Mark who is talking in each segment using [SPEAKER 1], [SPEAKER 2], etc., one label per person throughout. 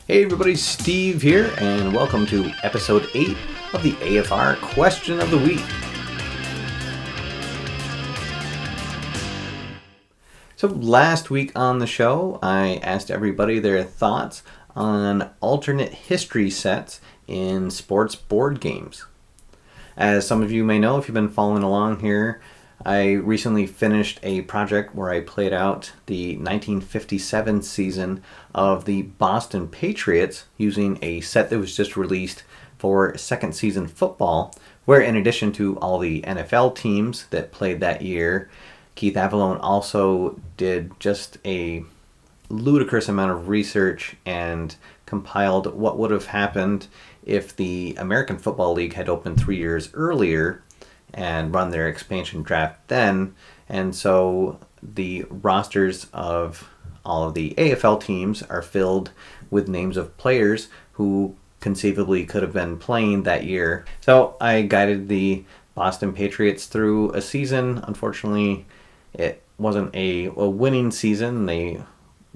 [SPEAKER 1] Hey everybody, Steve here, and welcome to episode 8 of the AFR Question of the Week. So last week on the show, I asked everybody their thoughts on alternate history sets in sports board games. As some of you may know, if you've been following along here, I recently finished a project where I played out the 1957 season of the Boston Patriots using a set that was just released for second season football, where in addition to all the NFL teams that played that year, Keith Avalone also did just a ludicrous amount of research and compiled what would have happened if the American Football League had opened 3 years earlier and run their expansion draft then. And so the rosters of all of the AFL teams are filled with names of players who conceivably could have been playing that year. So I guided the Boston Patriots through a season. Unfortunately, it wasn't a winning season. They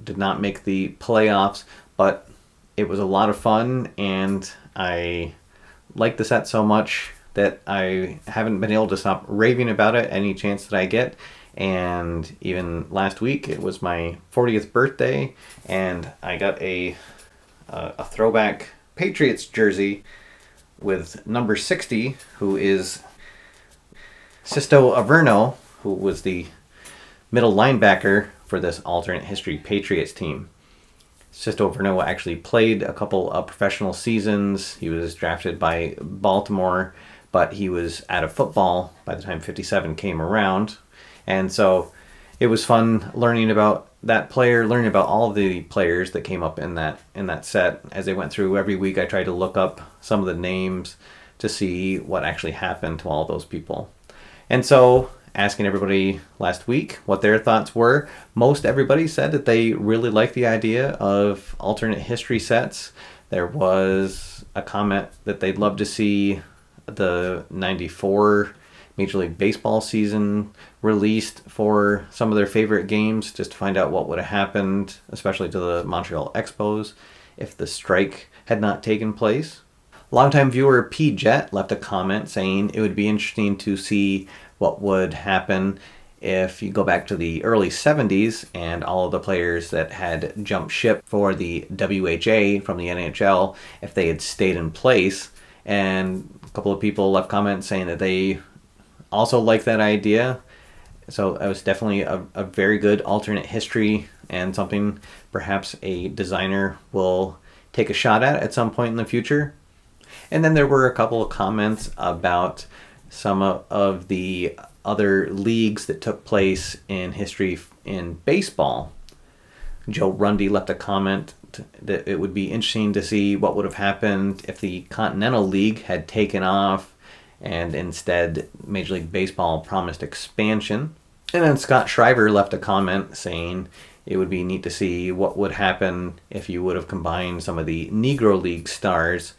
[SPEAKER 1] did not make the playoffs, but it was a lot of fun, and I liked the set so much that I haven't been able to stop raving about it any chance that I get. And even last week, it was my 40th birthday, and I got a throwback Patriots jersey with number 60, who is Sisto Averno, who was the middle linebacker for this alternate history Patriots team. Sisto Averno actually played a couple of professional seasons. He was drafted by Baltimore, but he was out of football by the time 57 came around. And so it was fun learning about that player, learning about all of the players that came up in that set. As they went through every week, I tried to look up some of the names to see what actually happened to all those people. And so asking everybody last week what their thoughts were, most everybody said that they really liked the idea of alternate history sets. There was a comment that they'd love to see the 94 Major League Baseball season released for some of their favorite games, just to find out what would have happened, especially to the Montreal Expos, if the strike had not taken place. Longtime viewer P. Jet left a comment saying it would be interesting to see what would happen if you go back to the early 70s and all of the players that had jumped ship for the WHA from the NHL, if they had stayed in place. And a couple of people left comments saying that they also like that idea. So it was definitely a very good alternate history, and something perhaps a designer will take a shot at some point in the future. And then there were a couple of comments about some of the other leagues that took place in history in baseball. Joe Rundy left a comment that it would be interesting to see what would have happened if the Continental League had taken off and instead Major League Baseball promised expansion. And then Scott Shriver left a comment saying it would be neat to see what would happen if you would have combined some of the Negro League stars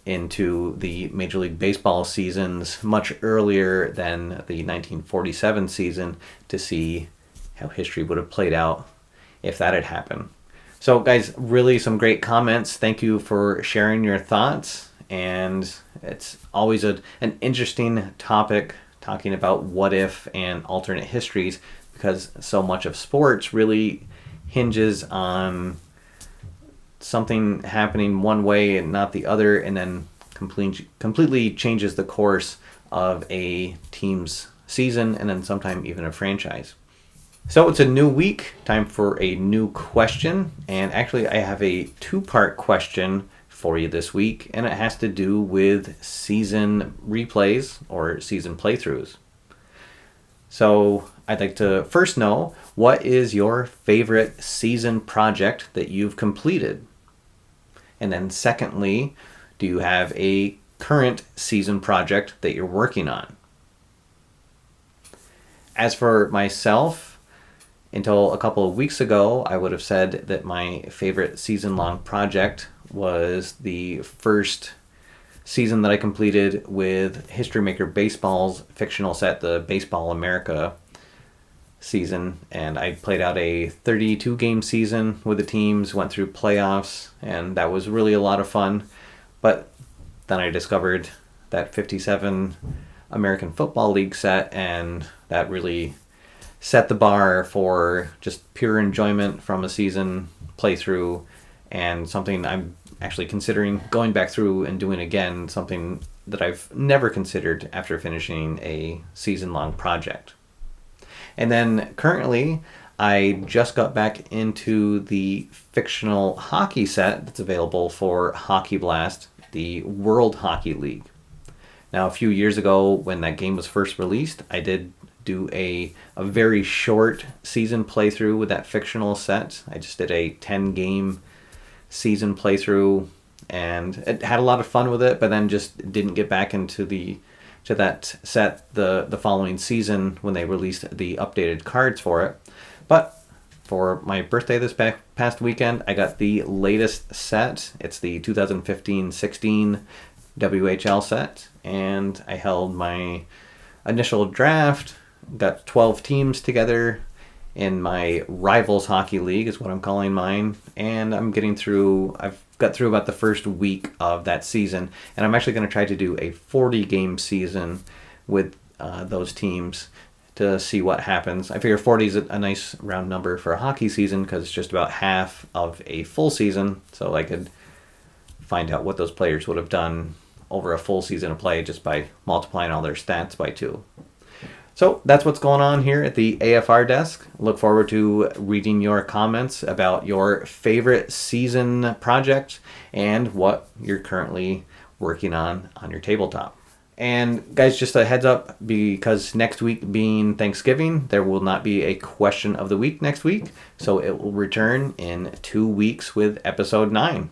[SPEAKER 1] into the Major League Baseball seasons much earlier than the 1947 season, to see how history would have played out if that had happened. So guys, really some great comments. Thank you for sharing your thoughts. And it's always an interesting topic, talking about what if and alternate histories, because so much of sports really hinges on something happening one way and not the other, and then completely changes the course of a team's season, and then sometimes even a franchise. So it's a new week, time for a new question, and actually I have a two-part question for you this week, and it has to do with season replays or season playthroughs. So I'd like to first know, what is your favorite season project that you've completed? And then secondly, do you have a current season project that you're working on? As for myself, until a couple of weeks ago, I would have said that my favorite season-long project was the first season that I completed with History Maker Baseball's fictional set, the Baseball America season, and I played out a 32 game season with the teams, went through playoffs, and that was really a lot of fun. But then I discovered that 57 American Football League set, and that really set the bar for just pure enjoyment from a season playthrough, and something I'm actually considering going back through and doing again, something that I've never considered after finishing a season-long project. And then currently, I just got back into the fictional hockey set that's available for Hockey Blast, the World Hockey League. Now, a few years ago, when that game was first released, I did do a very short season playthrough with that fictional set. I just did a 10-game season playthrough, and it had a lot of fun with it, but then just didn't get back into that set the following season when they released the updated cards for it. But for my birthday this past weekend, I got the latest set. It's the 2015-16 WHL set, and I held my initial draft, got 12 teams together in my Rivals Hockey League is what I'm calling mine, and I've got through about the first week of that season, and I'm actually going to try to do a 40-game season with those teams to see what happens. I figure 40 is a nice round number for a hockey season because it's just about half of a full season, so I could find out what those players would have done over a full season of play just by multiplying all their stats by 2. So that's what's going on here at the AFR desk. Look forward to reading your comments about your favorite season project and what you're currently working on your tabletop. And guys, just a heads up, because next week being Thanksgiving, there will not be a question of the week next week. So it will return in 2 weeks with episode 9.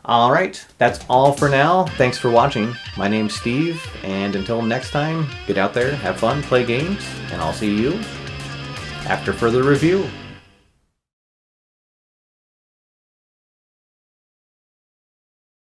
[SPEAKER 1] All right, that's all for now. Thanks for watching. My name's Steve, and until next time, get out there, have fun, play games, and I'll see you after further review.